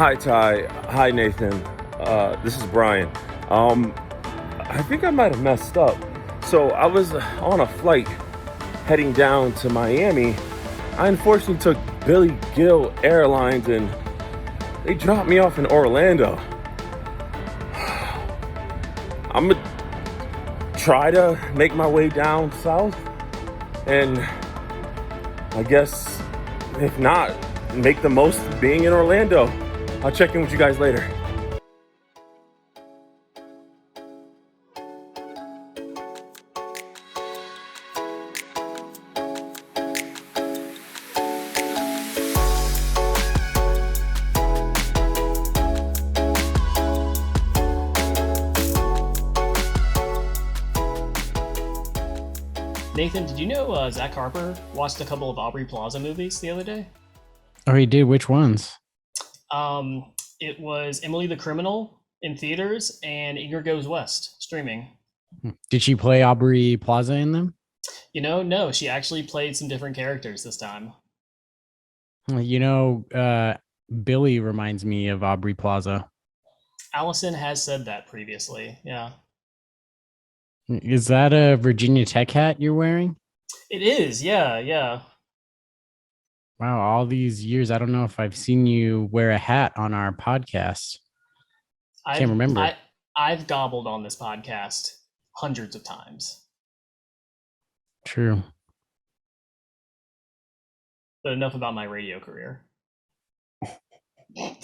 Hi, Ty. Hi, Nathan. This is Brian. I think I might have messed up. So I was on a flight heading down to Miami. I unfortunately took Billy Gill Airlines and they dropped me off in Orlando. I'm gonna try to make my way down south and I guess if not, make the most of being in Orlando. I'll check in with you guys later. Nathan, did you know Zach Harper watched a couple of Aubrey Plaza movies the other day? Oh, he did. Which ones? It was Emily the Criminal in theaters and Ingrid Goes West streaming. Did she play Aubrey Plaza in them? No, she actually played some different characters this time. Billy reminds me of Aubrey Plaza. Allison has said that previously. Yeah. Is that a Virginia Tech hat you're wearing? It is. Yeah. Wow, all these years, I don't know if I've seen you wear a hat on our podcast. Can't remember. I've gobbled on this podcast hundreds of times. True. But enough about my radio career. All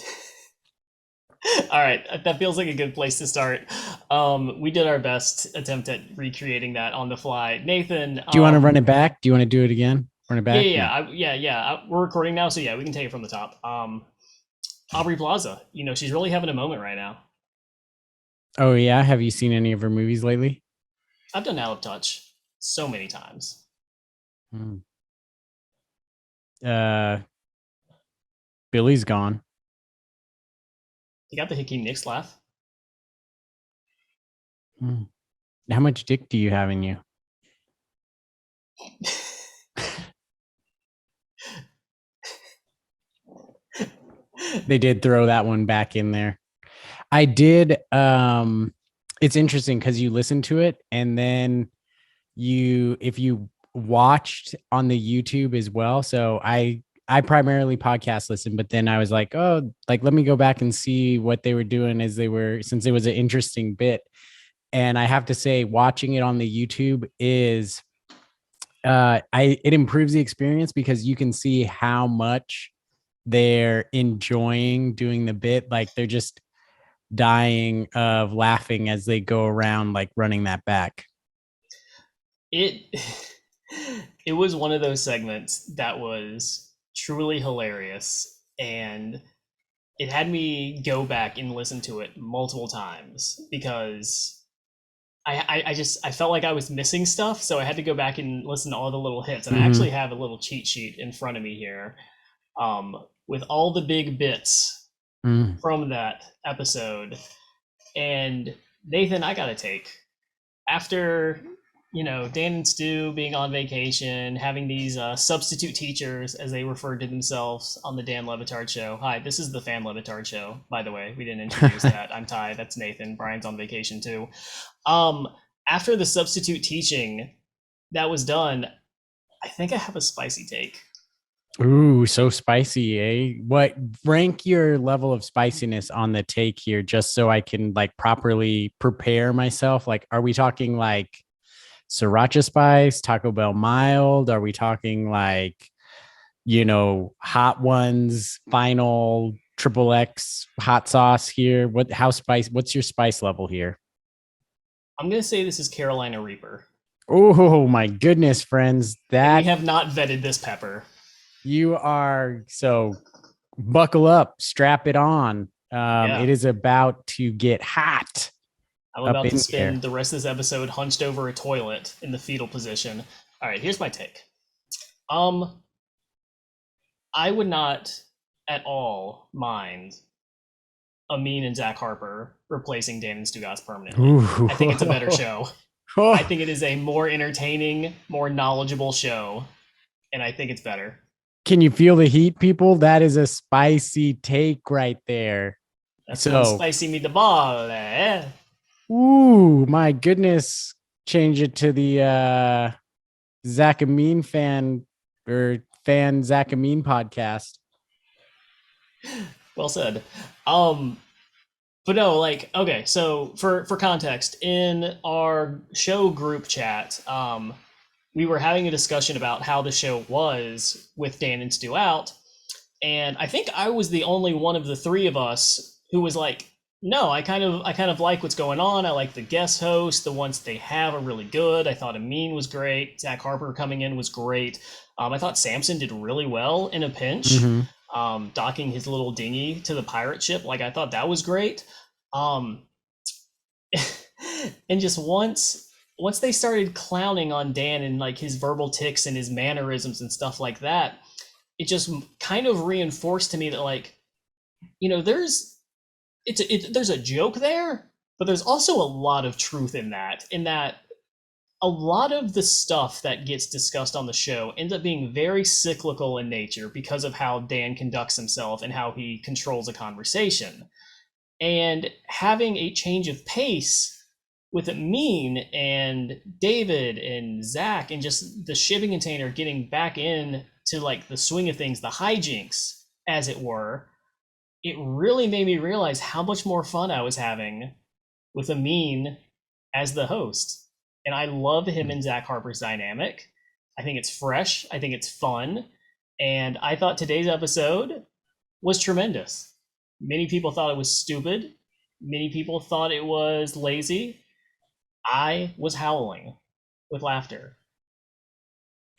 right, that feels like a good place to start. We did our best attempt at recreating that on the fly. Nathan, do you want to run it back? Do you want to do it again? Run it back? Yeah. We're recording now, so yeah, we can take it from the top. Aubrey Plaza, she's really having a moment right now. Oh yeah, have you seen any of her movies lately? I've done Out of Touch so many times. Billy's Gone. You got the Hakeem Nicks laugh. How much dick do you have in you? They did throw that one back in there. I did. It's interesting because you listen to it and then if you watched on the YouTube as well. So I primarily podcast listen, but then I was like, let me go back and see what they were doing since it was an interesting bit. And I have to say, watching it on the YouTube is, it improves the experience because you can see how much they're enjoying doing the bit. Like they're just dying of laughing as they go around, like running that back. It was one of those segments that was truly hilarious, and it had me go back and listen to it multiple times because I felt like I was missing stuff, so I had to go back and listen to all the little hits. And I actually have a little cheat sheet in front of me here, with all the big bits from that episode. And Nathan, I gotta take, after Dan and Stu being on vacation, having these substitute teachers, as they referred to themselves on the Dan Le Batard show. Hi, this is the Fan Le Batard show, by the way. We didn't introduce that. I'm Ty. That's Nathan. Brian's on vacation too. After the substitute teaching that was done, I think I have a spicy take. Ooh, so spicy, eh? What, rank your level of spiciness on the take here, just so I can like properly prepare myself? Like, are we talking like sriracha spice, Taco Bell mild? Are we talking like, Hot Ones final XXX hot sauce here? What's your spice level here? I'm gonna say this is Carolina Reaper. Oh my goodness, friends. We have not vetted this pepper. You are, so buckle up, strap it on. It is about to get hot. I'm about to spend the rest of this episode hunched over a toilet in the fetal position. All right, here's my take. I would not at all mind Amin and Zach Harper replacing Dan and Stugatz permanently. Ooh. I think it's a better show. I think it is a more entertaining, more knowledgeable show, and I think it's better. Can you feel the heat, people? That is a spicy take right there. That's one So, spicy meatball. Eh? ooh, my goodness. Change it to the Zach Amin fan or fan Zach Amin podcast. Well said. But no, like, okay, so for context, in our show group chat, we were having a discussion about how the show was with Dan and Stu out, and I think I was the only one of the three of us who was like, no, I kind of like what's going on. I like the guest hosts. The ones they have are really good. I thought Amin was great. Zach Harper coming in was great. I thought Samson did really well in a pinch, docking his little dinghy to the pirate ship. Like, I thought that was great. Um, and just once they started clowning on Dan and like his verbal tics and his mannerisms and stuff like that, it just kind of reinforced to me that, like, there's a joke there, but there's also a lot of truth in that. In that, a lot of the stuff that gets discussed on the show ends up being very cyclical in nature because of how Dan conducts himself and how he controls a conversation. And having a change of pace with Amin and David and Zach and just the shipping container getting back in to like the swing of things, the hijinks, as it were, it really made me realize how much more fun I was having with Amin as the host. And I love him and Zach Harper's dynamic. I think it's fresh. I think it's fun. And I thought today's episode was tremendous. Many people thought it was stupid. Many people thought it was lazy. I was howling with laughter.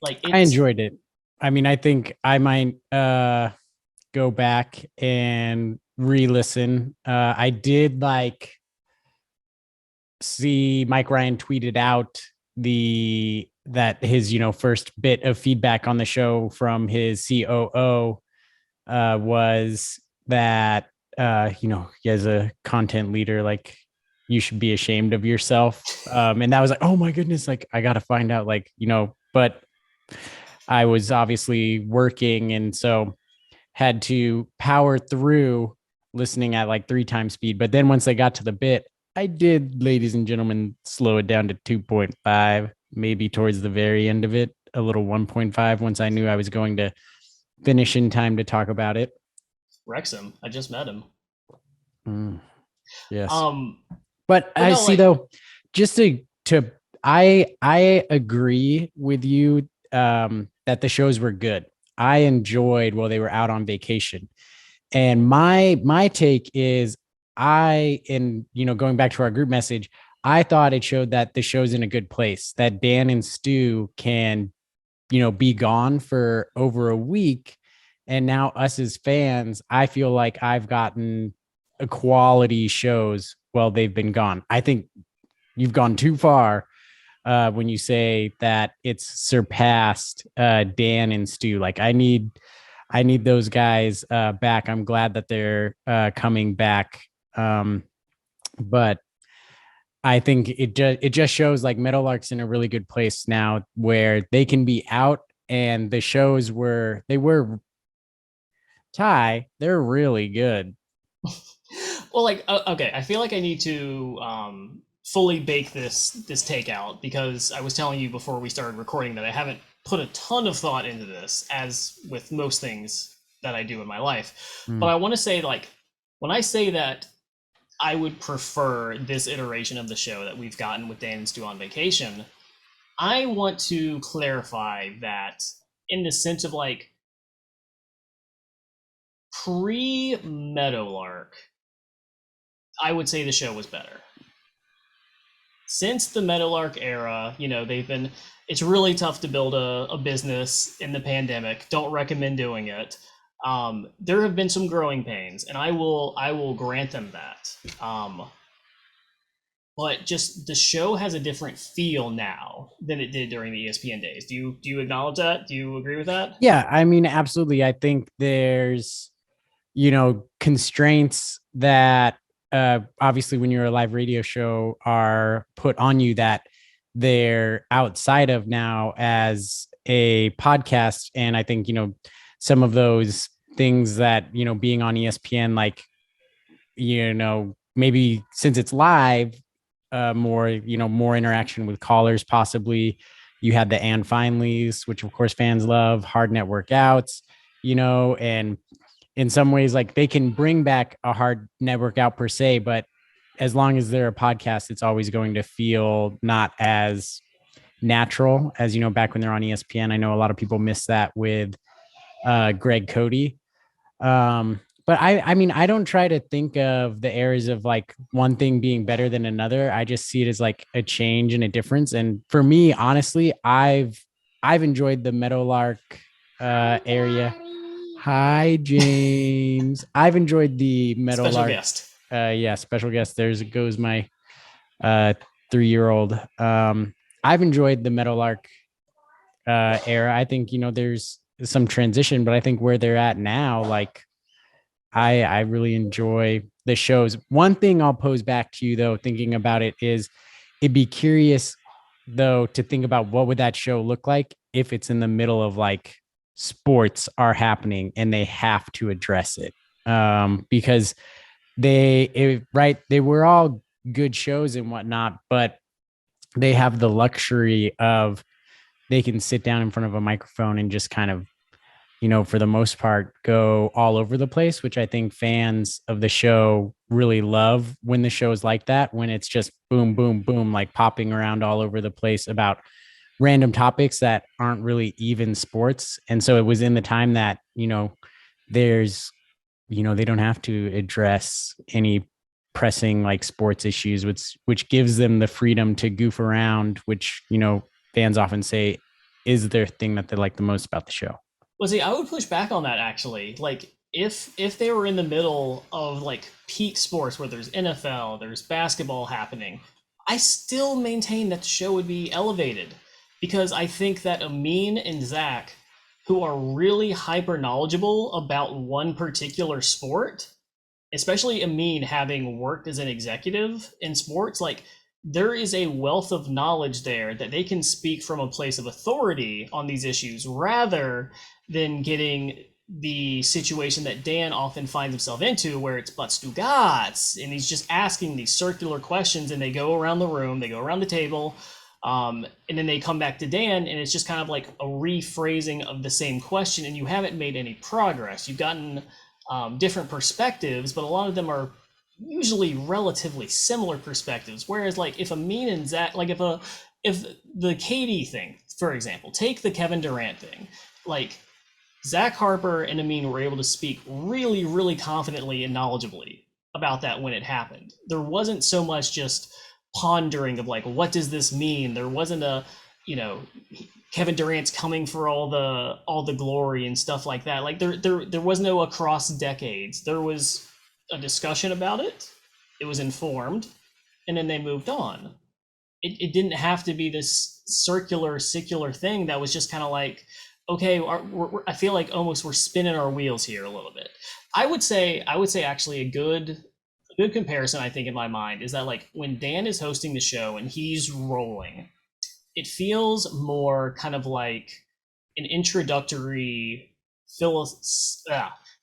Like, I enjoyed it. I mean, I think I might go back and re-listen. I did like see Mike Ryan tweeted out that his first bit of feedback on the show from his COO was that as a content leader, like, you should be ashamed of yourself. And that was like, oh my goodness, like I got to find out, like, but I was obviously working, and so had to power through listening at like 3 times speed. But then once I got to the bit, I did, ladies and gentlemen, slow it down to 2.5, maybe towards the very end of it, a little 1.5, once I knew I was going to finish in time to talk about it. Wrexham, I just met him. Yes. but But I no, see, like, though, just to I agree with you that the shows were good. I enjoyed while they were out on vacation. And my take is, going back to our group message, I thought it showed that the show's in a good place, that Dan and Stu can, be gone for over a week. And now us as fans, I feel like I've gotten a quality shows while they've been gone. I think you've gone too far when you say that it's surpassed Dan and Stu. Like, I need those guys back. I'm glad that they're coming back. But I think it just shows like Meadowlark's in a really good place now where they can be out, and the shows were Ty, they're really good. well, like, okay, I feel like I need to fully bake this take out, because I was telling you before we started recording that I haven't put a ton of thought into this, as with most things that I do in my life. But I want to say, like, when I say that I would prefer this iteration of the show that we've gotten with Dan and Stu on vacation, I want to clarify that in the sense of, like, pre-Meadowlark, I would say the show was better. Since the Meadowlark era, it's really tough to build a business in the pandemic. Don't recommend doing it. There have been some growing pains, and I will grant them that. But just the show has a different feel now than it did during the ESPN days. Do you acknowledge that? Do you agree with that? Yeah, I mean, absolutely. I think there's, constraints that obviously when you're a live radio show are put on you that they're outside of now as a podcast. And I think, some of those things that, being on ESPN, like, maybe since it's live, more interaction with callers, possibly. You had the and finallys, which of course fans love, hard net workouts, and in some ways, like, they can bring back a hard net workout per se, but as long as they're a podcast, it's always going to feel not as natural as, back when they're on ESPN. I know a lot of people miss that with Greg Cody. But I mean, I don't try to think of the eras of like one thing being better than another. I just see it as like a change and a difference. And for me, honestly, I've enjoyed the Meadowlark area. Hi, James. I've enjoyed the Special Meadowlark. guest. Yeah, special guest. There's goes my 3-year-old. I've enjoyed the Meadowlark era. I think, there's some transition, but I think where they're at now, like, I really enjoy the shows. One thing I'll pose back to you though, thinking about it, is it'd be curious though to think about what would that show look like if it's in the middle of like sports are happening and they have to address it. Because they were all good shows and whatnot, but they have the luxury of they can sit down in front of a microphone and just kind of, for the most part, go all over the place, which I think fans of the show really love when the show is like that, when it's just boom, boom, boom, like popping around all over the place about random topics that aren't really even sports. And so it was in the time that, there's, they don't have to address any pressing like sports issues, which gives them the freedom to goof around, which, fans often say is their thing that they like the most about the show. Well, see, I would push back on that actually. Like, if they were in the middle of like peak sports where there's NFL, there's basketball happening, I still maintain that the show would be elevated, because I think that Amin and Zach, who are really hyper knowledgeable about one particular sport, especially Amin having worked as an executive in sports, like, there is a wealth of knowledge there that they can speak from a place of authority on these issues, rather than getting the situation that Dan often finds himself into, where it's butts to gots, and he's just asking these circular questions, and they go around the room, they go around the table, and then they come back to Dan, and it's just kind of like a rephrasing of the same question, and you haven't made any progress. You've gotten different perspectives, but a lot of them are usually relatively similar perspectives. Whereas, like, if Amin and Zach, like, if the KD thing, for example, take the Kevin Durant thing, like, Zach Harper and Amin were able to speak really, really confidently and knowledgeably about that when it happened. There wasn't so much just pondering of like, what does this mean? There wasn't a, Kevin Durant's coming for all the glory and stuff like that. Like, there was no across decades. There was a discussion about it. It was informed, and then they moved on. It didn't have to be this circular thing that was just kind of like, okay, I feel like almost we're spinning our wheels here a little bit. I would say actually a good comparison, I think, in my mind, is that, like, when Dan is hosting the show and he's rolling, it feels more kind of like an introductory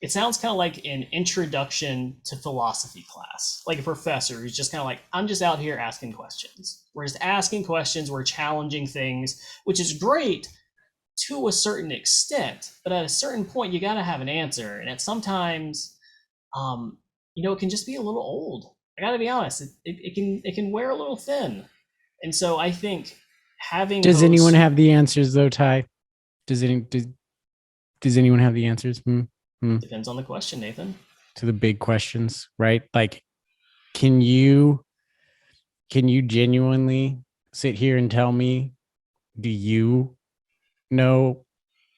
it sounds kind of like an introduction to philosophy class, like a professor who's just kind of like, I'm just out here asking questions. We're just asking questions, we're challenging things, which is great to a certain extent, but at a certain point you got to have an answer, and at sometimes it can just be a little old. I got to be honest, it can wear a little thin. And so I think having Does anyone have the answers though, Ty? Does anyone have the answers? Depends on the question, Nathan. To the big questions, right? Like, can you genuinely sit here and tell me, do you know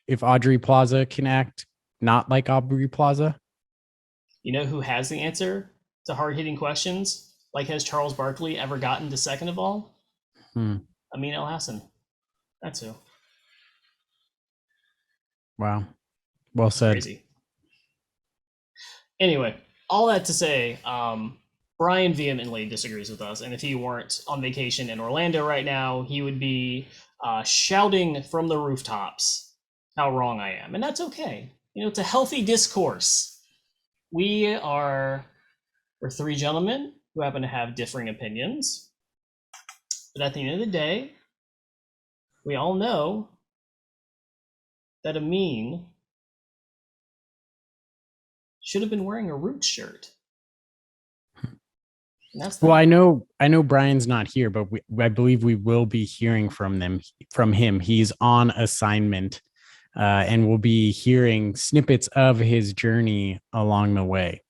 if Aubrey Plaza can act not like Aubrey Plaza? You know who has the answer to hard-hitting questions? Like, has Charles Barkley ever gotten to second of all? Amin El Hassan. That's who. Wow. Well said. Crazy. Anyway, all that to say, Brian vehemently disagrees with us, and if he weren't on vacation in Orlando right now, he would be shouting from the rooftops how wrong I am, and that's okay. it's a healthy discourse. We're three gentlemen who happen to have differing opinions. But at the end of the day, we all know that Amin should have been wearing a Roots shirt. And that's Well, I know Brian's not here, but I believe we will be hearing from him. He's on assignment, and we'll be hearing snippets of his journey along the way.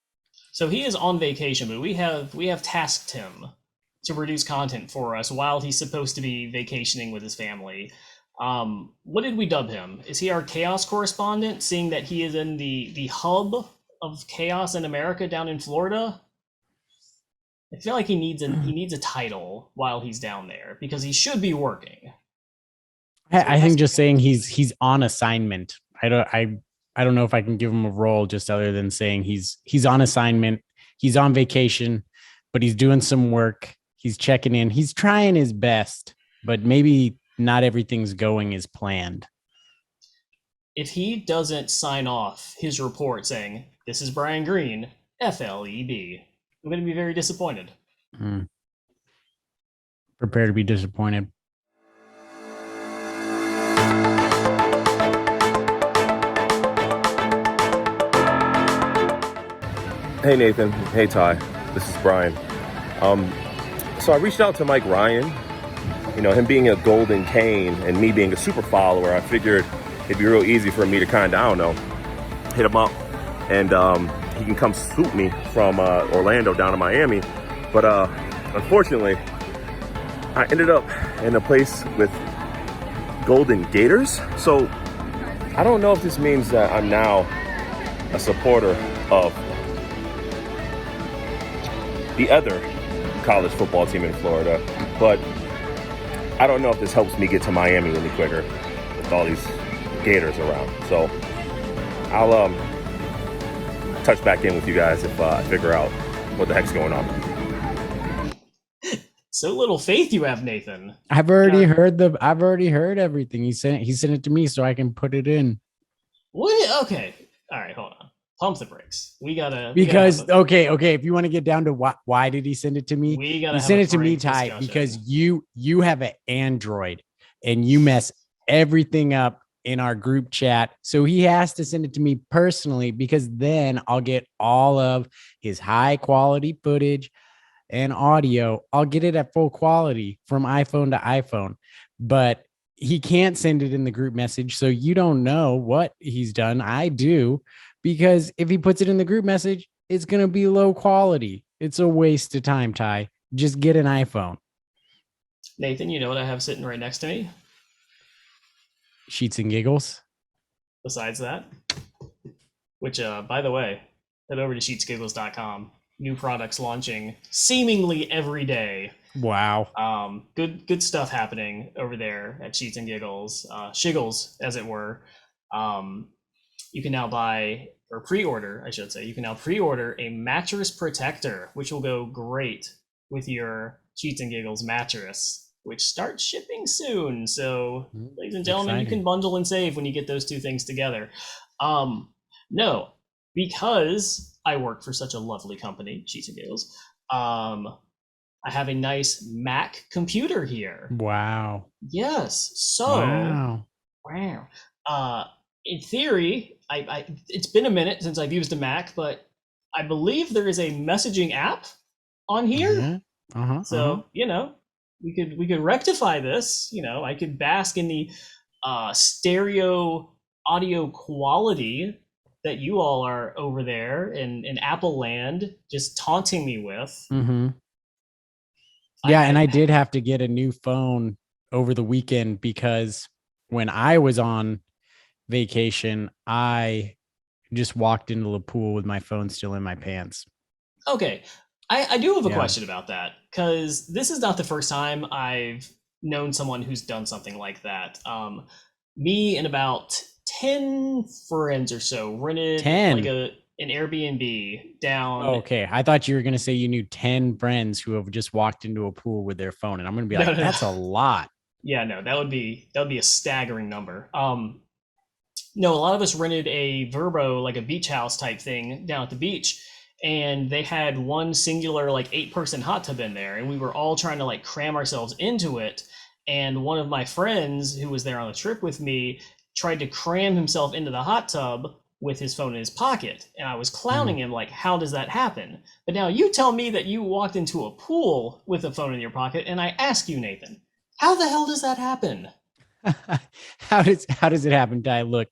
So he is on vacation, but we have tasked him to produce content for us while he's supposed to be vacationing with his family. What did we dub him? Is he our chaos correspondent, seeing that he is in the hub of chaos in America down in Florida? I feel like he needs a title while he's down there because he should be working. I think just saying he's on assignment. I don't know if I can give him a role just other than saying he's on assignment. He's on vacation, but he's doing some work. He's checking in. He's trying his best, but maybe not everything's going as planned. If he doesn't sign off his report saying, "This is Brian Green, FLEB," I'm going to be very disappointed. Prepare to be disappointed. Hey Nathan, hey Ty, this is Brian. So I reached out to Mike Ryan. Him being a golden cane and me being a super follower, I figured it'd be real easy for me to kind of, I don't know, hit him up and he can come swoop me from Orlando down to Miami. But unfortunately, I ended up in a place with golden gators. So I don't know if this means that I'm now a supporter of the other college football team in Florida, but I don't know if this helps me get to Miami any quicker with all these gators around. So I'll touch back in with you guys if I figure out what the heck's going on. So little faith you have, Nathan. I've already heard everything. He sent it to me so I can put it in. What? Okay. All right, hold on. Pump the brakes. Okay. If you want to get down to why did he send it to me? He sent it to me, Ty, discussion. because you have an Android and you mess everything up in our group chat. So he has to send it to me personally because then I'll get all of his high quality footage and audio. I'll get it at full quality from iPhone to iPhone, but he can't send it in the group message. So you don't know what he's done. I do. Because if he puts it in the group message, it's going to be low quality. It's a waste of time, Ty. Just get an iPhone. Nathan, you know what I have sitting right next to me? Sheets and Giggles. Besides that, which, by the way, head over to sheetsgiggles.com. New products launching seemingly every day. Wow. Good stuff happening over there at Sheets and Giggles. Shiggles, as it were. You can now pre-order a mattress protector, which will go great with your Sheets and Giggles mattress, which starts shipping soon. So, ladies and gentlemen, You can bundle and save when you get those two things together. No, because I work for such a lovely company, Sheets and Giggles, I have a nice Mac computer here. Wow. Yes. So, wow. In theory, it's been a minute since I've used a Mac, but I believe there is a messaging app on here. So we could rectify this. I could bask in the stereo audio quality that you all are over there in Apple land just taunting me with. Yeah, and I did have to get a new phone over the weekend because when I was on vacation, I just walked into the pool with my phone still in my pants. Okay. I do have a question about that because this is not the first time I've known someone who's done something like that. Me and about 10 friends or so rented like an Airbnb down. Okay, I thought you were going to say you knew 10 friends who have just walked into a pool with their phone, and I'm going to be like, that's a lot. Yeah, no, that would be a staggering number. No, a lot of us rented a Verbo, like a beach house type thing down at the beach. And they had one singular, like 8-person hot tub in there. And we were all trying to like cram ourselves into it. And one of my friends who was there on the trip with me tried to cram himself into the hot tub with his phone in his pocket. And I was clowning him, like, how does that happen? But now you tell me that you walked into a pool with a phone in your pocket. And I ask you, Nathan, how the hell does that happen? How does it happen, Ty? Look,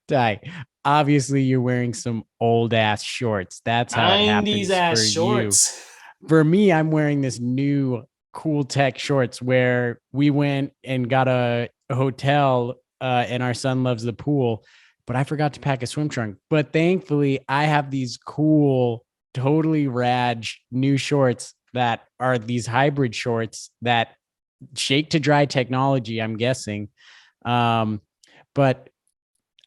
Ty, obviously you're wearing some old ass shorts. That's how it happens 90s ass for shorts. you. For me, I'm wearing this new cool tech shorts where we went and got a hotel and our son loves the pool, but I forgot to pack a swim trunk. But thankfully, I have these cool, totally rad new shorts that are these hybrid shorts that shake to dry technology, I'm guessing. But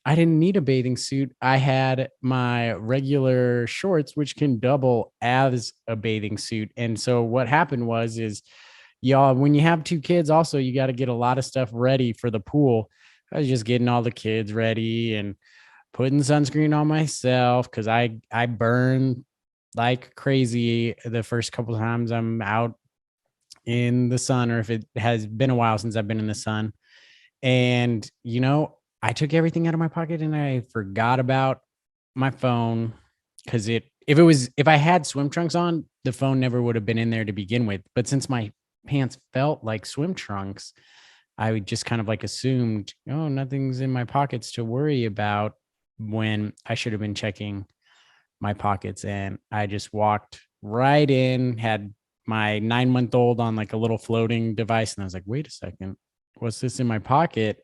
I didn't need a bathing suit. I had my regular shorts, which can double as a bathing suit. And so what happened is y'all, when you have 2 kids, also, you got to get a lot of stuff ready for the pool. I was just getting all the kids ready and putting sunscreen on myself because I burn like crazy the first couple of times I'm out in the sun, or if it has been a while since I've been in the sun. And, I took everything out of my pocket and I forgot about my phone because if I had swim trunks on, the phone never would have been in there to begin with. But since my pants felt like swim trunks, I would just kind of like assumed, oh, nothing's in my pockets to worry about, when I should have been checking my pockets. And I just walked right in, had my 9-month-old on like a little floating device. And I was like, wait a second, what's this in my pocket?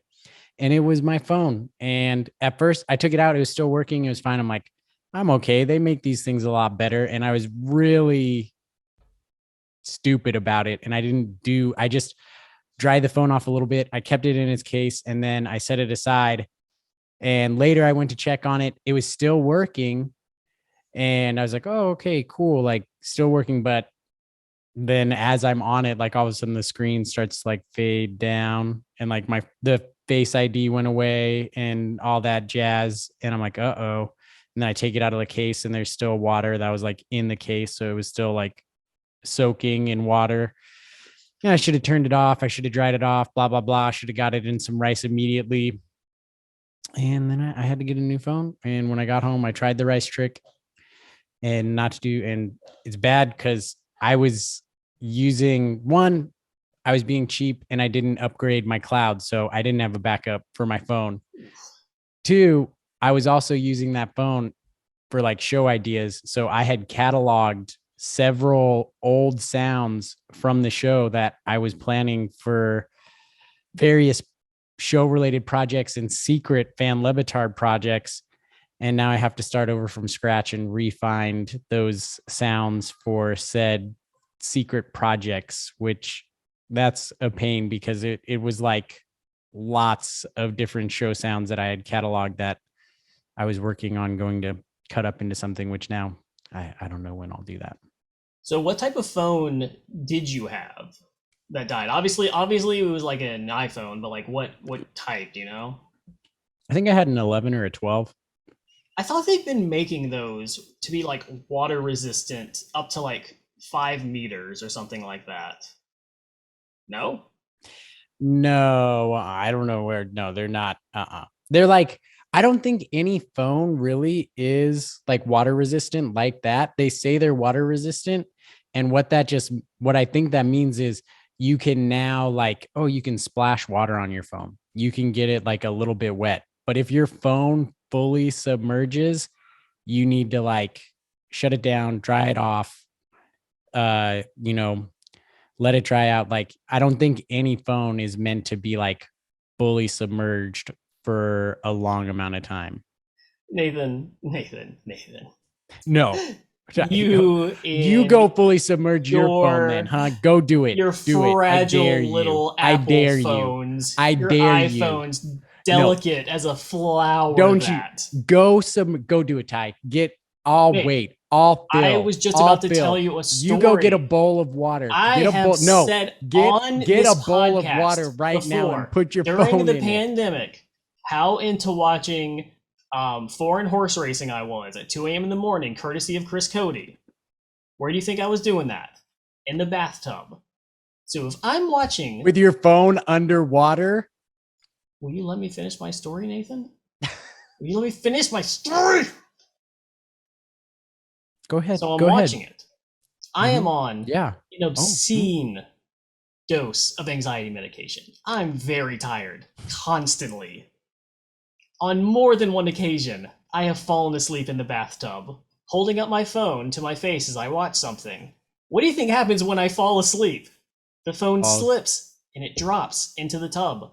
And it was my phone. And at first I took it out. It was still working. It was fine. I'm like, I'm okay. They make these things a lot better. And I was really stupid about it. And I just dried the phone off a little bit. I kept it in its case and then I set it aside. And later I went to check on it. It was still working. And I was like, oh, okay, cool. Like still working. But then as I'm on it, like all of a sudden the screen starts to like fade down and like the Face ID went away and all that jazz. And I'm like, uh-oh. And then I take it out of the case and there's still water that was like in the case. So it was still like soaking in water. Yeah, I should have turned it off. I should have dried it off, blah, blah, blah. I should have got it in some rice immediately. And then I had to get a new phone. And when I got home, I tried the rice trick and it's bad because I was I was being cheap and I didn't upgrade my cloud. So I didn't have a backup for my phone. 2, I was also using that phone for like show ideas. So I had cataloged several old sounds from the show that I was planning for various show related projects and secret fan Batard projects. And now I have to start over from scratch and re-find those sounds for said secret projects, which that's a pain because it was like lots of different show sounds that I had cataloged that I was working on going to cut up into something, which now I don't know when I'll do that. So what type of phone did you have that died? Obviously it was like an iPhone, but like what type, do you know? I think I had an 11 or a 12. I thought they've been making those to be like water resistant up to like 5 meters or something like that. No? No, I don't know where. No, they're not. They're like, I don't think any phone really is like water resistant like that. They say they're water resistant. And what I think that means is you can now like, oh, you can splash water on your phone. You can get it like a little bit wet. But if your phone fully submerges, you need to like shut it down, dry it off, let it dry out. Like, I don't think any phone is meant to be like fully submerged for a long amount of time. Nathan. No. You go fully submerge your phone then, huh? Go do it. Your do fragile it. little I Apple dare phones. You. I your dare iPhones, you. Delicate as a flower. Don't you go do it, Ty. Get all Nate, wait. All fill. I was just about to tell you a story. You go get a bowl of water. Get a bowl. No, get a bowl of podcast water right now and put your phone during the in pandemic. how into watching foreign horse racing I was at 2 a.m. in the morning, courtesy of Chris Cody. Where do you think I was doing that? In the bathtub. So if I'm watching... With your phone underwater? Will you let me finish my story, Nathan? Will you let me finish my story? Go ahead. So I'm Go watching ahead. it. I am on an obscene dose of anxiety medication. I'm very tired, constantly. On more than one occasion, I have fallen asleep in the bathtub, holding up my phone to my face as I watch something. What do you think happens when I fall asleep? The phone slips and it drops into the tub.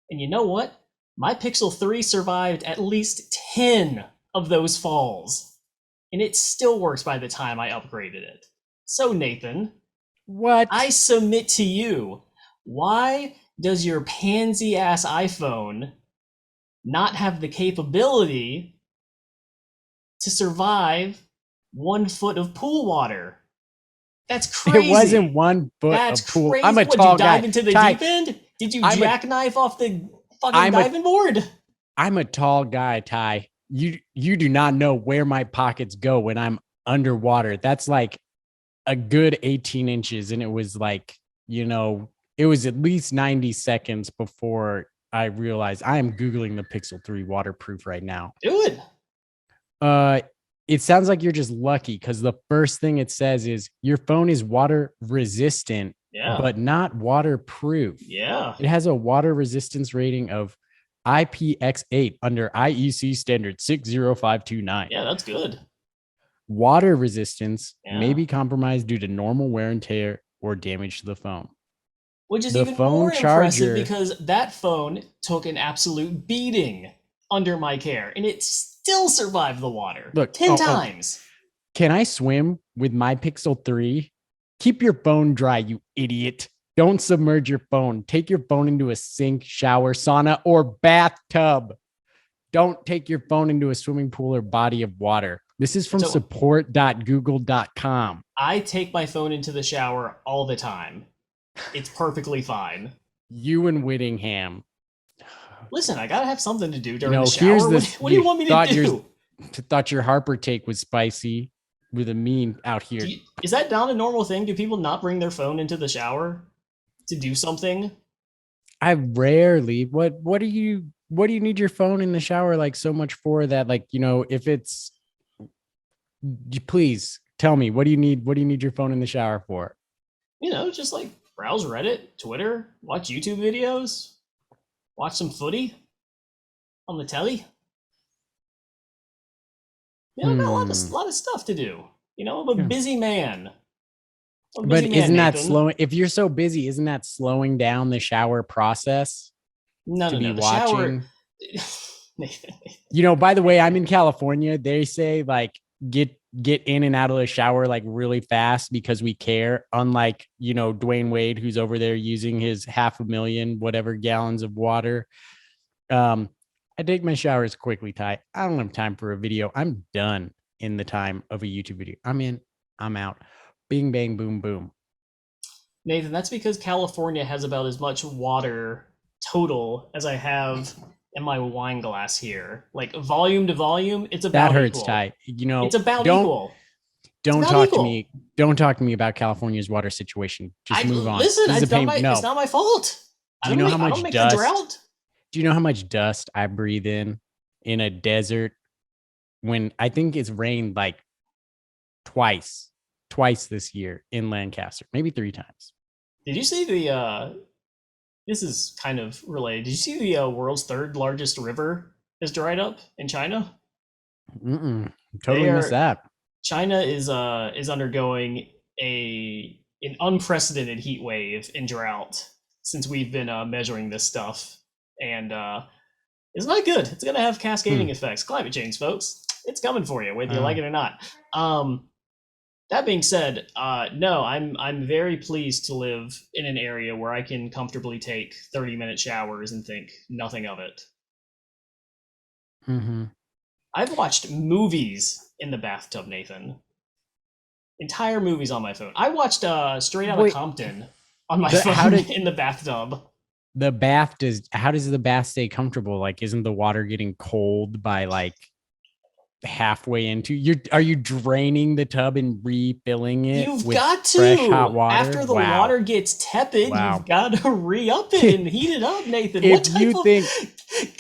And you know what? My Pixel 3 survived at least 10 of those falls. And it still works by the time I upgraded it. So, Nathan, what? I submit to you, why does your pansy-ass iPhone not have the capability to survive 1 foot of pool water? That's crazy. It wasn't 1 foot That's of pool. crazy. I'm a What, tall you dive guy. into the Ty, deep end? Did you I'm jackknife off the fucking diving board? I'm a tall guy, Ty. You do not know where my pockets go when I'm underwater. That's like a good 18 inches. And it was like, it was at least 90 seconds before I realized. I am Googling the Pixel 3 waterproof right now. Do it. It sounds like you're just lucky because the first thing it says is your phone is water resistant, but not waterproof. Yeah. It has a water resistance rating of IPX8 under IEC standard 60529. Yeah, that's good. Water resistance may be compromised due to normal wear and tear or damage to the phone. Which is even more impressive because that phone took an absolute beating under my care and it still survived the water. Look, 10 times. Can I swim with my Pixel 3? Keep your phone dry, you idiot. Don't submerge your phone. Take your phone into a sink, shower, sauna, or bathtub. Don't take your phone into a swimming pool or body of water. This is from support.google.com. I take my phone into the shower all the time. It's perfectly fine. You and Whittingham. Listen, I gotta have something to do during the shower. What do you want me to do? Thought your Harper take was spicy with a meme out here. Is that not a normal thing? Do people not bring their phone into the shower to do something? I rarely. What do you need your phone in the shower like so much for that? Like, if it's, please tell me, what do you need your phone in the shower for? Just like browse Reddit, Twitter, watch YouTube videos, watch some footy on the telly. I've got a lot of stuff to do. I'm a busy man. But isn't that slowing? If you're so busy, isn't that slowing down the shower process? No. The watching. By the way, I'm in California. They say like get in and out of the shower like really fast because we care. Unlike Dwayne Wade, who's over there using his 500,000 whatever gallons of water. I take my showers quickly, Ty. I don't have time for a video. I'm done in the time of a YouTube video. I'm in. I'm out. Bing, bang, boom, boom. Nathan, that's because California has about as much water total as I have in my wine glass here. Like volume to volume, it's about that hurts, equal. Ty. It's about equal. Don't talk to me. Don't talk to me about California's water situation. Just move on. Listen, it's not my fault. Do you know how much dust? Do you know how much dust I breathe in a desert when I think it's rained like twice this year in Lancaster, maybe 3 times. Did you see this is kind of related. Did you see the world's 3rd largest river is dried up in China? Totally missed that. China is undergoing an unprecedented heat wave and drought since we've been measuring this stuff. And it's not good. It's going to have cascading effects. Climate change, folks. It's coming for you, whether you like it or not. That being said, no, I'm very pleased to live in an area where I can comfortably take 30-minute showers and think nothing of it. Mm-hmm. I've watched movies in the bathtub, Nathan. Entire movies on my phone. I watched Straight Outta Compton on my phone in the bathtub. the bath how does the bath stay comfortable? Like, isn't the water getting cold by like halfway into are you draining the tub and refilling it You've with got fresh hot to. water? After the Wow. water gets tepid, Wow. you've got to re-up it and heat it up, Nathan. If What type you of think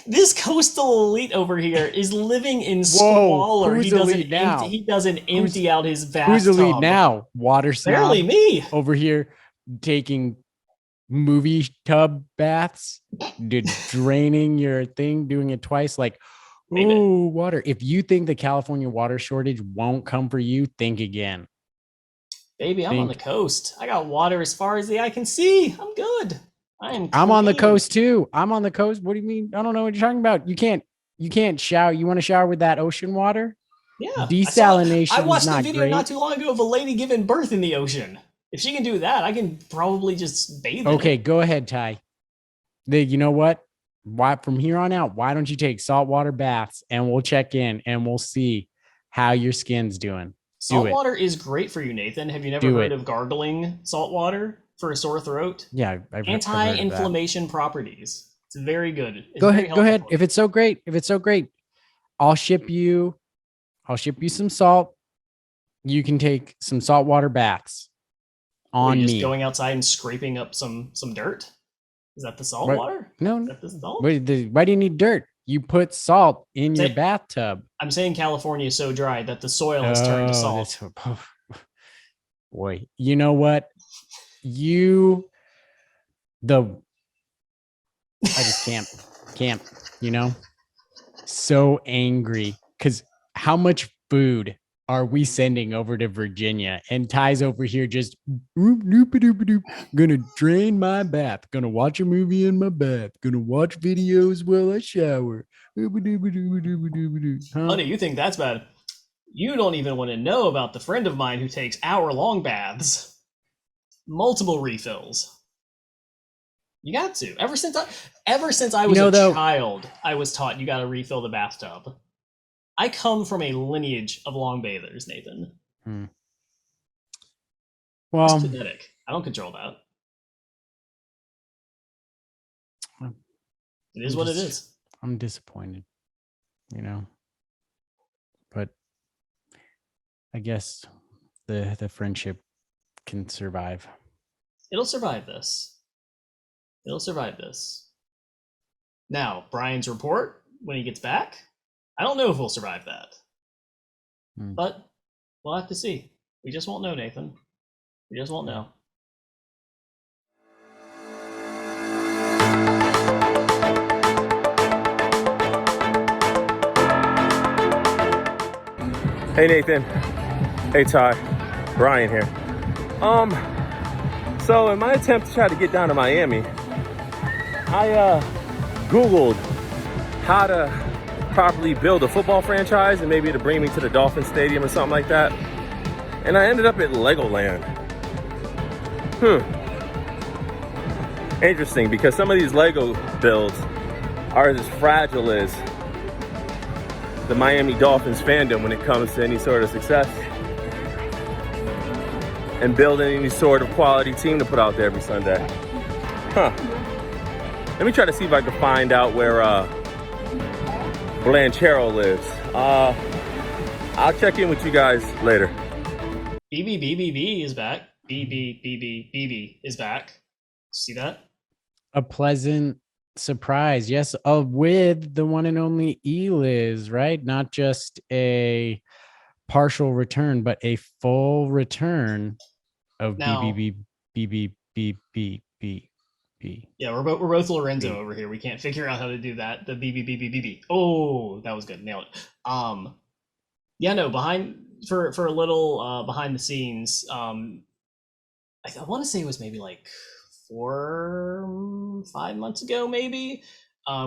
this coastal elite over here is living in whoa, squalor? who's elite now? He doesn't empty out his Who's elite bathtub. now? Water snob Barely me. over here taking movie tub baths, draining your thing, doing it twice. Like, oh, water. If you think the California water shortage won't come for you, think again. Baby, I'm on the coast. I got water as far as the eye can see. I'm good. I'm on the coast too. I'm on the coast. What do you mean? I don't know what you're talking about. You can't shower. You want to shower with that ocean water? Yeah. Desalination. I watched a video great. not too long ago of a lady giving birth in the ocean. If she can do that, I can probably just bathe in Okay, it. go ahead, Ty. You know what? Why from here on out, why don't you take saltwater baths and we'll check in and we'll see how your skin's doing. Salt water is great for you, Nathan. Have you never heard of gargling salt water for a sore throat? Yeah, anti-inflammation properties. It's very good. It's go ahead. If it's so great, I'll ship you some salt. You can take some saltwater baths on just me. Going outside and scraping up some dirt. Is that the salt water? No. Is that the salt? Why do you need dirt? You put salt in your bathtub. I'm saying California is so dry that the soil has turned to salt. Boy, you know what? I just can't, so angry because how much food are we sending over to Virginia? And Ty's over here just gonna drain my bath, gonna watch a movie in my bath, gonna watch videos while I shower. Honey, you think that's bad? You don't even want to know about the friend of mine who takes hour-long baths, multiple refills. You got to. Ever since I was a child, I was taught you got to refill the bathtub. I come from a lineage of long bathers, Nathan. Well, it's genetic. I don't control that. It is what it is. I'm disappointed, but I guess the friendship can survive. It'll survive this. Now, Brian's report when he gets back, I don't know if we'll survive that. But we'll have to see. We just won't know, Nathan. We just won't know. Hey Nathan. Hey Ty. Brian here. So in my attempt to try to get down to Miami, I Googled how to properly build a football franchise and maybe to bring me to the Dolphin Stadium or something like that. And I ended up at Legoland. Interesting, because some of these Lego builds are as fragile as the Miami Dolphins fandom when it comes to any sort of success and building any sort of quality team to put out there every Sunday. Let me try to see if I can find out where Blanchero lives. I'll check in with you guys later. BB is back. BB is back. See that? A pleasant surprise. Yes, with the one and only Eliz, right? Not just a partial return, but a full return of BB. Yeah, we're both Lorenzo over here. We can't figure out how to do that. The BB. Oh, that was good. Nailed it. Yeah, no, for a little behind the scenes, I want to say it was maybe like 4-5 months ago, maybe.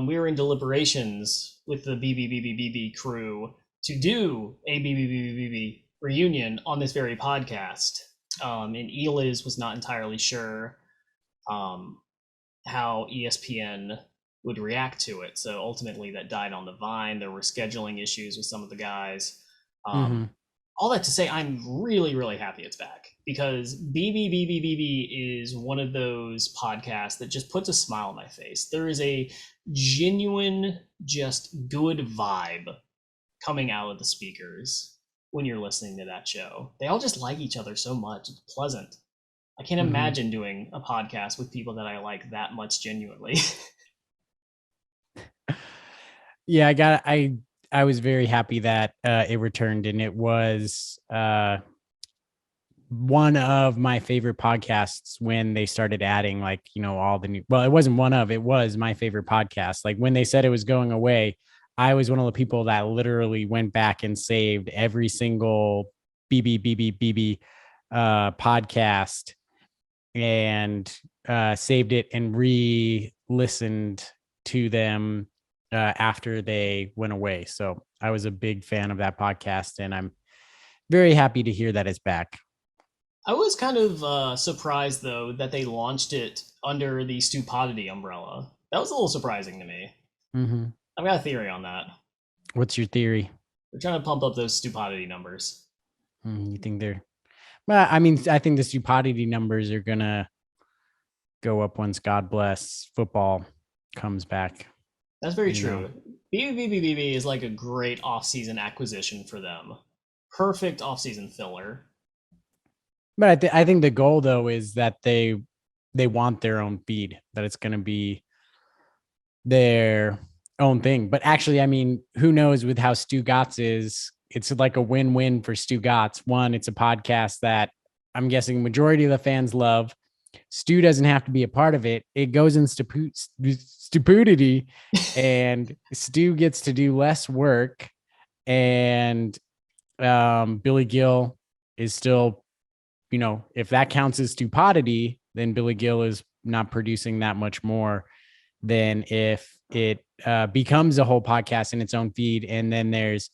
We were in deliberations with the BB crew to do a BB reunion on this very podcast. And Eliz was not entirely sure how ESPN would react to it. So ultimately that died on the vine. There were scheduling issues with some of the guys. all that to say, I'm really, really happy it's back because BBBBBB is one of those podcasts that just puts a smile on my face. There is a genuine, just good vibe coming out of the speakers when you're listening to that show. They all just like each other so much. It's pleasant. I can't imagine doing a podcast with people that I like that much genuinely. Yeah, I was very happy that it returned, and it was one of my favorite podcasts when they started adding like, all the new, well, it wasn't one of, it was my favorite podcast. Like when they said it was going away, I was one of the people that literally went back and saved every single BBBBBB podcast and saved it and re-listened to them after they went away. So I was a big fan of that podcast, and I'm very happy to hear that it's back. I was kind of surprised though that they launched it under the Stupidity umbrella. That was a little surprising to me. I've got a theory on that. What's your theory? They're trying to pump up those Stupidity numbers. You think they're... Well, I mean, I think the Stupidity numbers are gonna go up once God Bless Football comes back. That's very true. BBBBB is like a great off-season acquisition for them. Perfect off-season filler. But I think the goal though is that they want their own feed, that it's going to be their own thing. But actually, I mean, who knows with how Stu Gatz is, it's like a win-win for Stu Gatz. One, it's a podcast that I'm guessing majority of the fans love. Stu doesn't have to be a part of it. It goes in stupidity and Stu gets to do less work. And Billy Gill is still, if that counts as stupidity, then Billy Gill is not producing that much more than if it becomes a whole podcast in its own feed. And then there's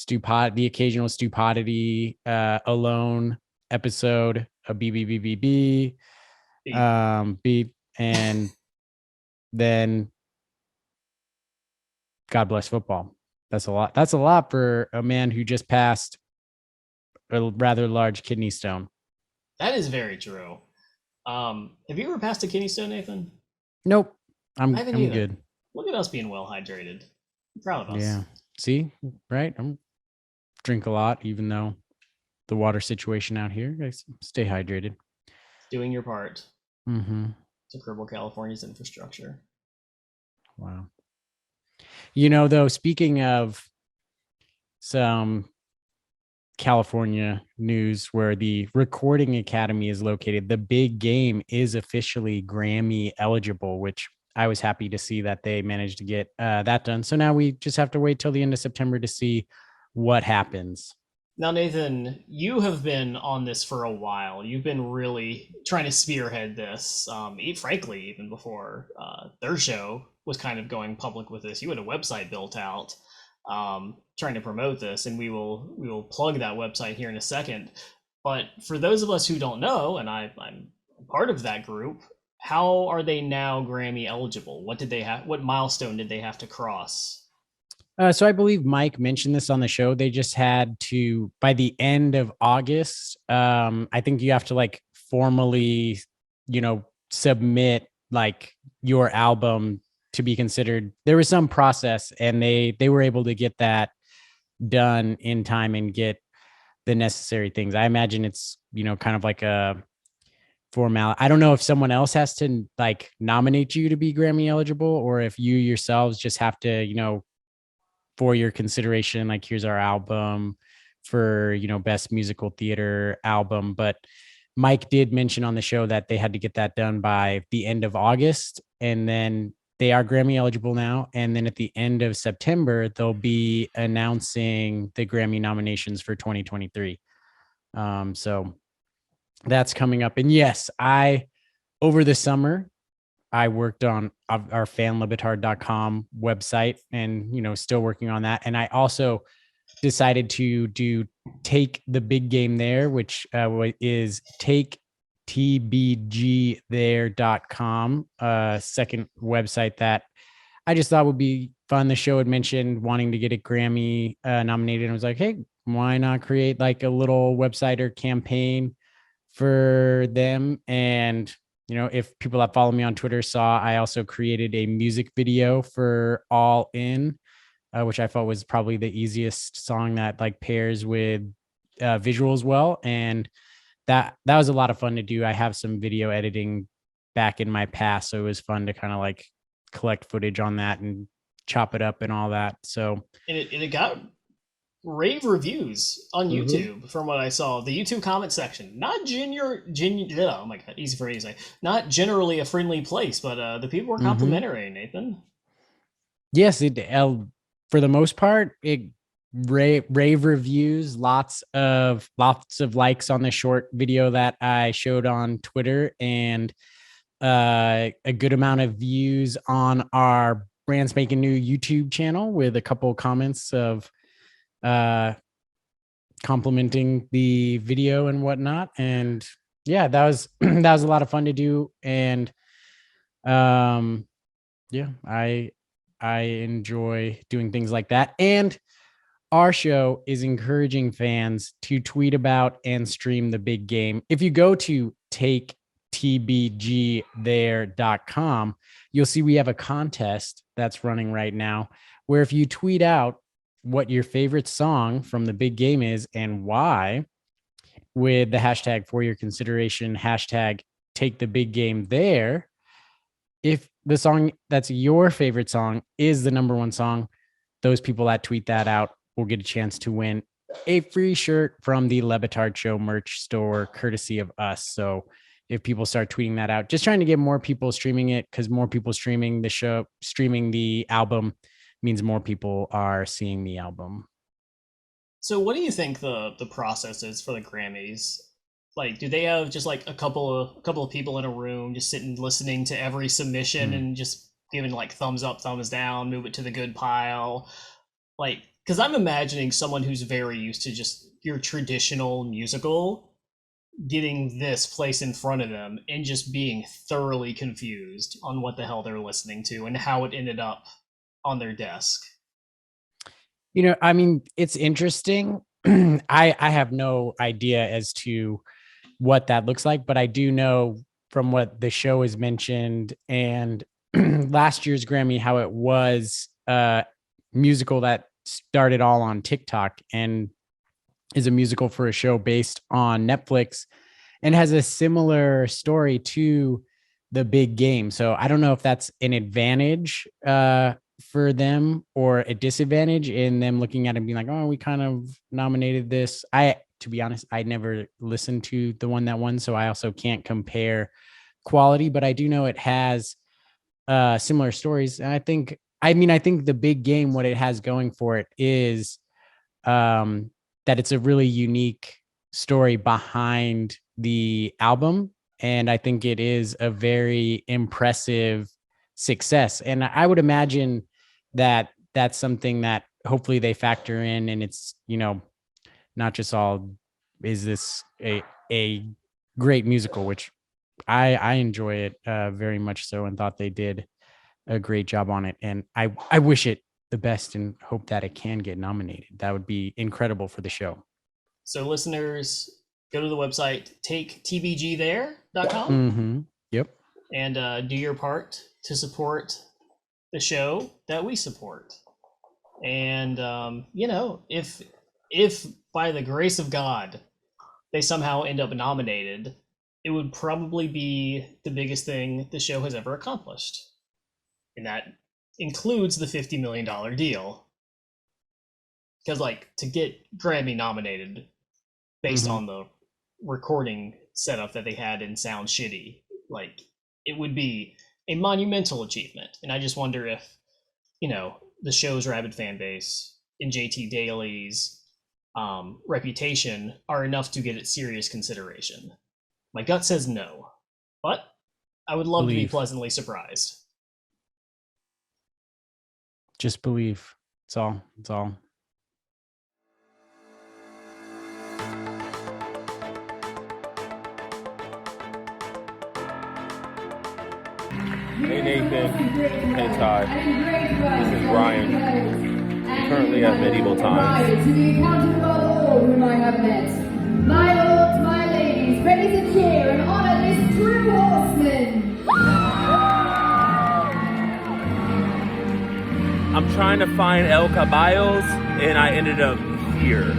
the occasional stupidity alone episode of BBBBB beep, and then God Bless Football. That's a lot. That's a lot for a man who just passed a rather large kidney stone. That is very true. Have you ever passed a kidney stone, Nathan? Nope. I'm good. Look at us being well hydrated. I'm proud of us. Yeah. See, right? I'm drink a lot, even though the water situation out here. I stay hydrated. Doing your part to cripple California's infrastructure. Wow. Though, speaking of some California news where the Recording Academy is located, the big game is officially Grammy eligible, which I was happy to see that they managed to get that done. So now we just have to wait till the end of September to see what happens. Now, Nathan, you have been on this for a while. You've been really trying to spearhead this. Frankly, even before their show was kind of going public with this, you had a website built out trying to promote this, and we will plug that website here in a second. But for those of us who don't know, and I'm part of that group, how are they now Grammy eligible? What did they have? What milestone did they have to cross? So I believe Mike mentioned this on the show. They just had to, by the end of August, I think you have to like formally, submit like your album to be considered. There was some process, and they were able to get that done in time and get the necessary things. I imagine it's, kind of like a formality. I don't know if someone else has to like nominate you to be Grammy eligible, or if you yourselves just have to, for your consideration, like here's our album for, best musical theater album. But Mike did mention on the show that they had to get that done by the end of August, and then they are Grammy eligible now. And then at the end of September, they'll be announcing the Grammy nominations for 2023. So that's coming up. And yes, over the summer, I worked on our fanlabatard.com website, and, still working on that. And I also decided to do Take the Big Game There, which is taketbgthere.com, second website that I just thought would be fun. The show had mentioned wanting to get a Grammy nominated, and I was like, hey, why not create like a little website or campaign for them? And if people that follow me on Twitter saw, I also created a music video for All In, which I thought was probably the easiest song that like pairs with visuals well. And that was a lot of fun to do. I have some video editing back in my past, so it was fun to kind of like collect footage on that and chop it up and all that. So it got rave reviews on YouTube from what I saw. The YouTube comment section, not oh my god, easy for me to say, not generally a friendly place, but the people were complimentary. Nathan. Yes, for the most part, it rave reviews, lots of likes on the short video that I showed on Twitter, and a good amount of views on our brand spanking new YouTube channel, with a couple of comments of complimenting the video and whatnot. And yeah, that was that was a lot of fun to do. And yeah, I enjoy doing things like that. And our show is encouraging fans to tweet about and stream the big game. If you go to taketbgthere.com, you'll see we have a contest that's running right now, where if you tweet out what your favorite song from the big game is and why, with the hashtag for your consideration, hashtag take the big game there, if the song that's your favorite song is the number one song, those people that tweet that out will get a chance to win a free shirt from the Batard Show merch store, courtesy of us. So if people start tweeting that out, just trying to get more people streaming it, because more people streaming the show, streaming the album, means more people are seeing the album. So what do you think the process is for the Grammys? Like, do they have just like a couple of people in a room just sitting listening to every submission and just giving like thumbs up, thumbs down, move it to the good pile? Like, because I'm imagining someone who's very used to just your traditional musical getting this placed in front of them and just being thoroughly confused on what the hell they're listening to and how it ended up on their desk. I mean, it's interesting. I have no idea as to what that looks like, but I do know from what the show has mentioned and last year's Grammy, how it was a musical that started all on TikTok and is a musical for a show based on Netflix and has a similar story to the big game. So I don't know if that's an advantage for them or a disadvantage in them looking at it and being like, oh, we kind of nominated this. To be honest, I never listened to the one that won, so I also can't compare quality, but I do know it has similar stories. And I think the big game, what it has going for it is that it's a really unique story behind the album. And I think it is a very impressive success. And I would imagine that that's something that hopefully they factor in, and it's, not just all, is this a great musical, which I enjoy it very much so, and thought they did a great job on it. And I wish it the best and hope that it can get nominated. That would be incredible for the show. So listeners, go to the website, taketbgthere.com. Yep. And do your part to support the show that we support. And, if by the grace of God, they somehow end up nominated, it would probably be the biggest thing the show has ever accomplished. And that includes the $50 million deal. Because, to get Grammy nominated based on the recording setup that they had in Sound Shitty, it would be a monumental achievement. And I just wonder if, the show's rabid fan base and JT Daly's reputation are enough to get it serious consideration. My gut says no, but I would love to be pleasantly surprised. Just believe. It's all. Hey Nathan, hey Todd, this is Brian. I'm currently at Medieval Times. whom I have met. My lords, my ladies, ready to cheer and honor this true horseman. I'm trying to find El Caballos, and I ended up here.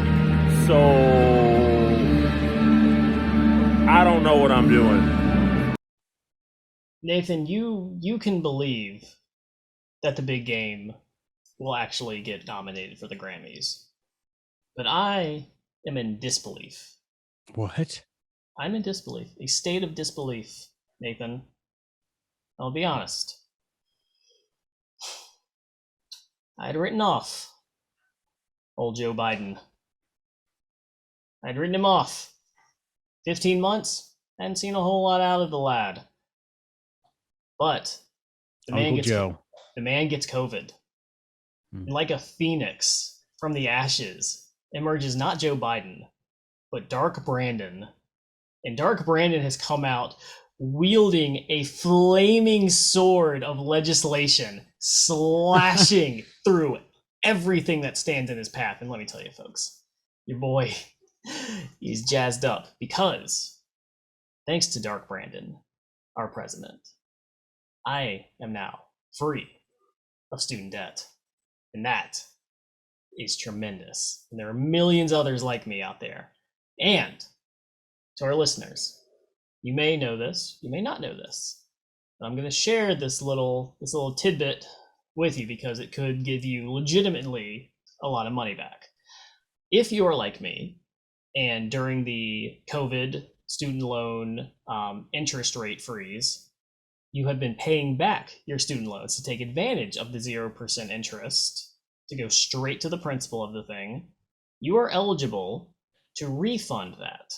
So I don't know what I'm doing. Nathan, you can believe that The Big Game will actually get nominated for the Grammys. But I am in disbelief. What? I'm in disbelief. A state of disbelief, Nathan. I'll be honest. I had written off old Joe Biden. I'd written him off. 15 months, hadn't seen a whole lot out of the lad. But the man gets COVID. And like a phoenix from the ashes emerges not Joe Biden, but Dark Brandon. And Dark Brandon has come out wielding a flaming sword of legislation, slashing through everything that stands in his path. And let me tell you, folks, your boy, he's jazzed up because, thanks to Dark Brandon, our president, I am now free of student debt. And that is tremendous. And there are millions others like me out there. And to our listeners, you may know this, you may not know this, but I'm going to share this little tidbit with you because it could give you legitimately a lot of money back. If you are like me, and during the COVID student loan interest rate freeze, you have been paying back your student loans to take advantage of the 0% interest to go straight to the principal of the thing, you are eligible to refund that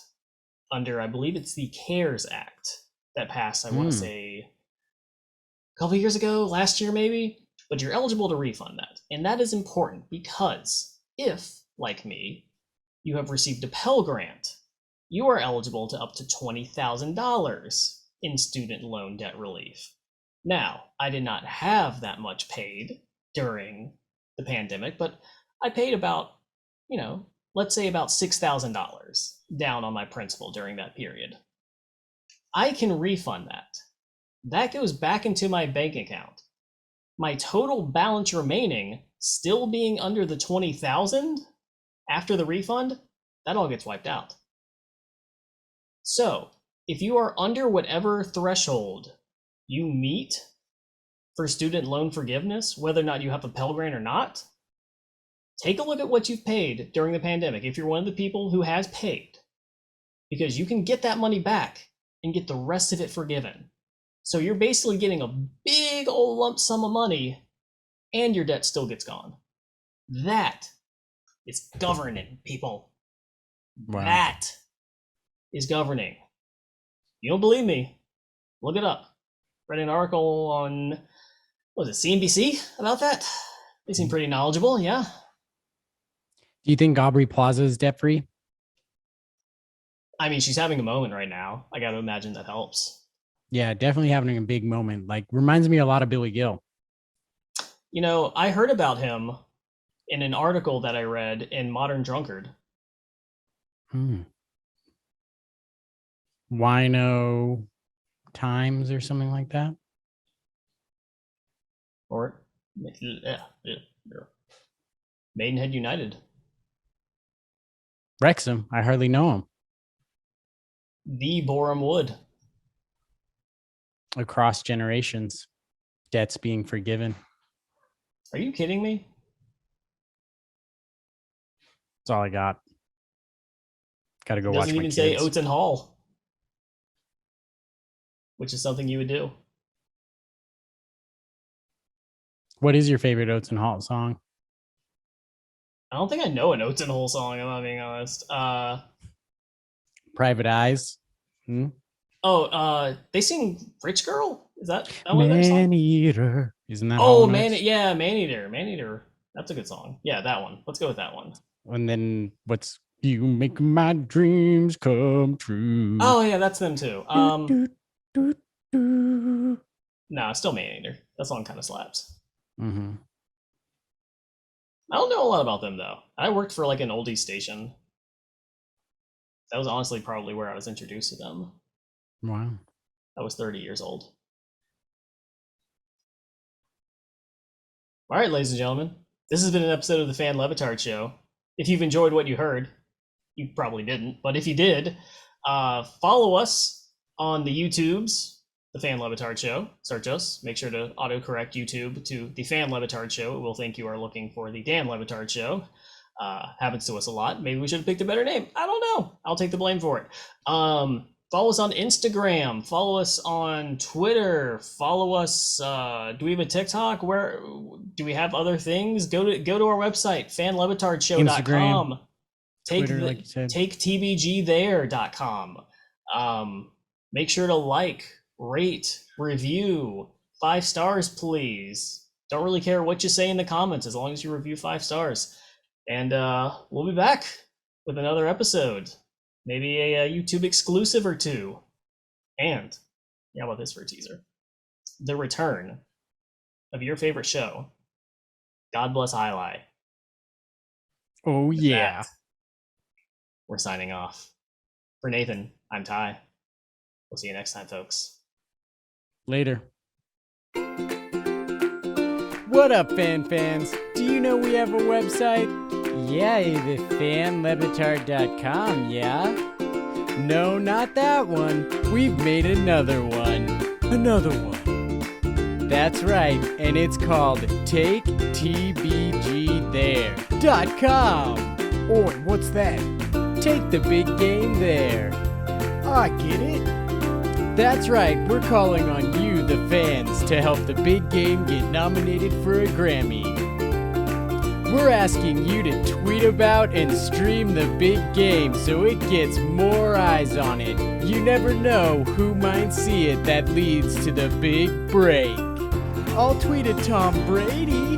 under, I believe it's the CARES Act that passed, I want to say, a couple years ago, last year maybe, but you're eligible to refund that. And that is important because if, like me, you have received a Pell Grant, you are eligible to up to $20,000 in student loan debt relief. Now, I did not have that much paid during the pandemic, but I paid about, let's say about $6,000 down on my principal during that period. I can refund that. That goes back into my bank account. My total balance remaining, still being under the $20,000 after the refund, that all gets wiped out. So, if you are under whatever threshold you meet for student loan forgiveness, whether or not you have a Pell Grant or not, take a look at what you've paid during the pandemic if you're one of the people who has paid, because you can get that money back and get the rest of it forgiven. So you're basically getting a big old lump sum of money and your debt still gets gone. That is governing, people. Wow. That is governing. You don't believe me? Look it up. Read an article on, what was it, CNBC about that? They seem pretty knowledgeable, yeah. Do you think Aubrey Plaza is debt free? I mean, she's having a moment right now. I got to imagine that helps. Yeah, definitely having a big moment. Like, reminds me a lot of Billy Gill. I heard about him in an article that I read in Modern Drunkard. Wino Times or something like that. Or Maidenhead United. Wrexham. I hardly know him. The Boreham Wood. Across generations, debts being forgiven. Are you kidding me? That's all I got. Got to go watch my kids. Doesn't even say Oates and Hall, which is something you would do. What is your favorite Oates and Hall song? I don't think I know an Oates and Hall song, I'm not being honest. Private Eyes. They sing Rich Girl? Is that one of their songs? Man Eater. Isn't that Man Eater. Man Eater. That's a good song. Yeah, that one. Let's go with that one. And then what's You Make My Dreams Come True? Oh yeah, that's them too. No, still Man Eater. That song kind of slaps. Mm-hmm. I don't know a lot about them though. I worked for like an oldie station That was honestly probably where I was introduced to them. Wow. I was 30 years old. All right, ladies and gentlemen, this has been an episode of the Fan Levitard Show. If you've enjoyed what you heard, you probably didn't, but if you did, follow us on the YouTubes, the Fan Levitard Show. Search us. Make sure to autocorrect YouTube to the Fan Levitard Show. It will think you are looking for the Dan Levitard Show. Happens to us a lot. Maybe we should have picked a better name. I don't know. I'll take the blame for it. Follow us on Instagram. Follow us on Twitter. Follow us. Do we have a TikTok? Where do we have other things? Go to our website, fanlevitardshow.com. Twitter, like you said. Take tbgthere.com. Make sure to like, rate, review. 5 stars, please. Don't really care what you say in the comments as long as you review 5 stars. And we'll be back with another episode. Maybe a YouTube exclusive or two. And, how about this for a teaser? The return of your favorite show, God Bless Highlight. Oh, yeah. We're signing off. For Nathan, I'm Ty. We'll see you next time, folks. Later. What up, fans? Do you know we have a website? Yeah, the fanlevitard.com, yeah? No, not that one. We've made another one. That's right, and it's called taketbgthere.com. Oi, what's that? Take the big game there. I get it. That's right, we're calling on you, the fans, to help the big game get nominated for a Grammy. We're asking you to tweet about and stream the big game so it gets more eyes on it. You never know who might see it that leads to the big break. I'll tweet at Tom Brady.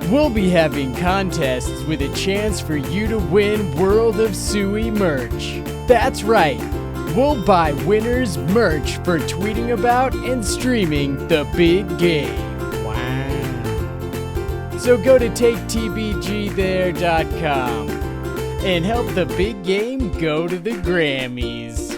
We'll be having contests with a chance for you to win World of Suey merch. That's right. We'll buy winners merch for tweeting about and streaming the big game. Wow. So go to taketbgthere.com and help the big game go to the Grammys.